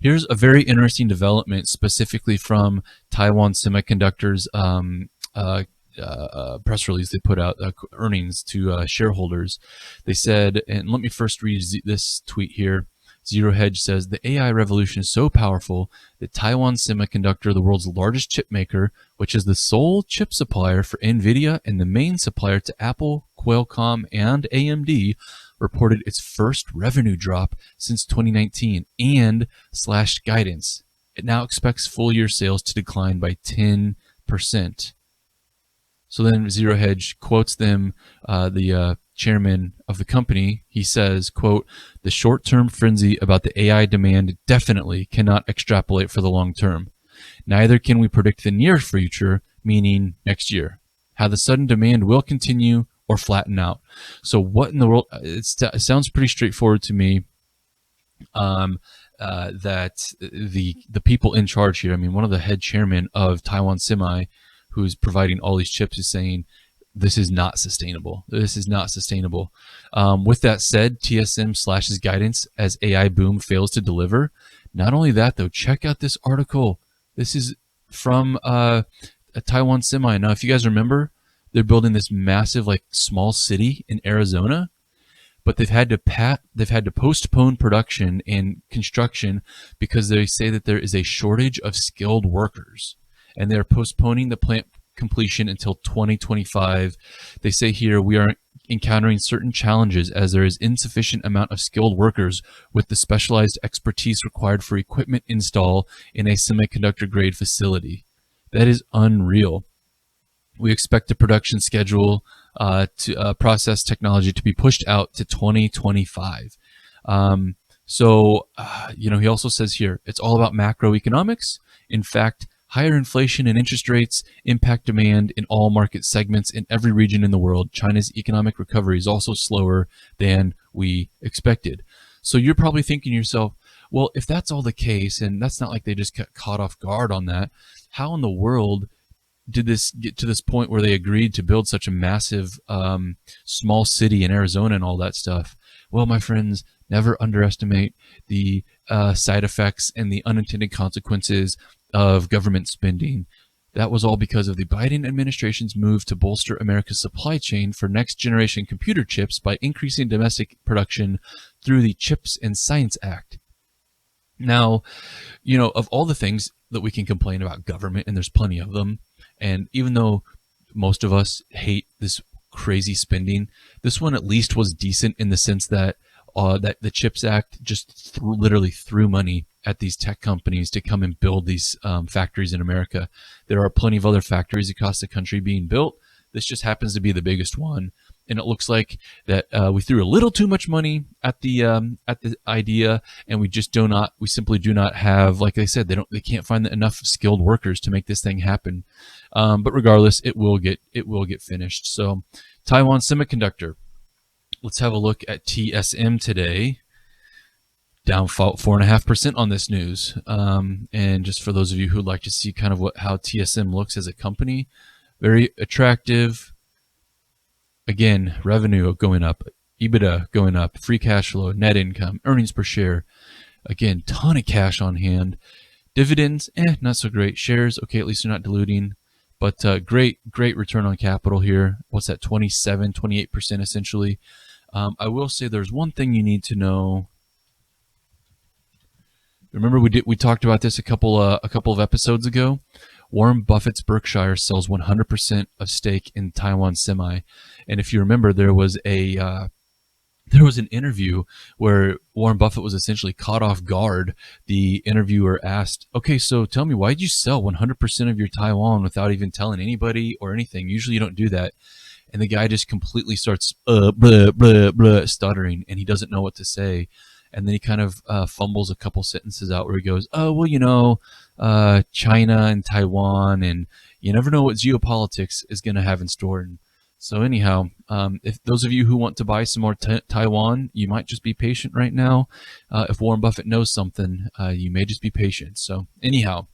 Here's a very interesting development specifically from Taiwan Semiconductor's press release they put out, earnings to shareholders. They said, and let me first read this tweet here. Zero Hedge says, the AI revolution is so powerful that Taiwan Semiconductor, the world's largest chip maker, which is the sole chip supplier for Nvidia and the main supplier to Apple, Qualcomm, and AMD, reported its first revenue drop since 2019 and slashed guidance. It now expects full year sales to decline by 10%. So then Zero Hedge quotes them, the chairman of the company. He says, quote, the short-term frenzy about the AI demand definitely cannot extrapolate for the long term. Neither can we predict the near future, meaning next year, how the sudden demand will continue or flatten out. So what in the world, it sounds pretty straightforward to me, that the people in charge here, I mean, one of the head chairmen of Taiwan Semi, who's providing all these chips, is saying, this is not sustainable. This is not sustainable. With that said, TSM slashes guidance as AI boom fails to deliver. Not only that, though, check out this article. This is from a Taiwan Semi. Now, if you guys remember, they're building this massive, like, small city in Arizona, but they've had to postpone production and construction because they say that there is a shortage of skilled workers, and they're postponing the plant completion until 2025. They say here, we are encountering certain challenges as there is insufficient amount of skilled workers with the specialized expertise required for equipment install in a semiconductor grade facility. That is unreal. We expect the production schedule to process technology to be pushed out to 2025. He also says here, it's all about macroeconomics. In fact, higher inflation and interest rates impact demand in all market segments in every region in the world. China's economic recovery is also slower than we expected. So you're probably thinking to yourself, well, if that's all the case, and that's not like they just got caught off guard on that, how in the world did this get to this point where they agreed to build such a massive small city in Arizona and all that stuff? Well, my friends, never underestimate the side effects and the unintended consequences of government spending. That was all because of the Biden administration's move to bolster America's supply chain for next generation computer chips by increasing domestic production through the CHIPS and Science Act. Now, of all the things that we can complain about government, and there's plenty of them, and even though most of us hate this crazy spending, this one at least was decent in the sense that that the CHIPS Act just literally threw money at these tech companies to come and build these factories in America. There are plenty of other factories across the country being built. This just happens to be the biggest one, and it looks like that we threw a little too much money at the idea, and we simply do not have, like I said, they can't find enough skilled workers to make this thing happen. But regardless, it will get finished. So, Taiwan Semiconductor. Let's have a look at TSM today. Down 4.5% on this news. And just for those of you who'd like to see kind of how TSM looks as a company, very attractive. Again, revenue going up, EBITDA going up, free cash flow, net income, earnings per share. Again, ton of cash on hand. Dividends, not so great. Shares, okay, at least they're not diluting. But great return on capital here. What's that, 28% essentially. I will say there's one thing you need to know. Remember we talked about this a couple of episodes ago. Warren Buffett's Berkshire sells 100% of stake in Taiwan Semi, and if you remember, there was an interview where Warren Buffett was essentially caught off guard. The interviewer asked, "Okay, so tell me, why did you sell 100% of your Taiwan without even telling anybody or anything? Usually you don't do that." And the guy just completely starts blah, blah, blah, stuttering, and he doesn't know what to say. And then he kind of fumbles a couple sentences out where he goes, "Oh, well, China and Taiwan, and you never know what geopolitics is going to have in store." And so anyhow, if those of you who want to buy some more Taiwan, you might just be patient right now. If Warren Buffett knows something, you may just be patient. So anyhow,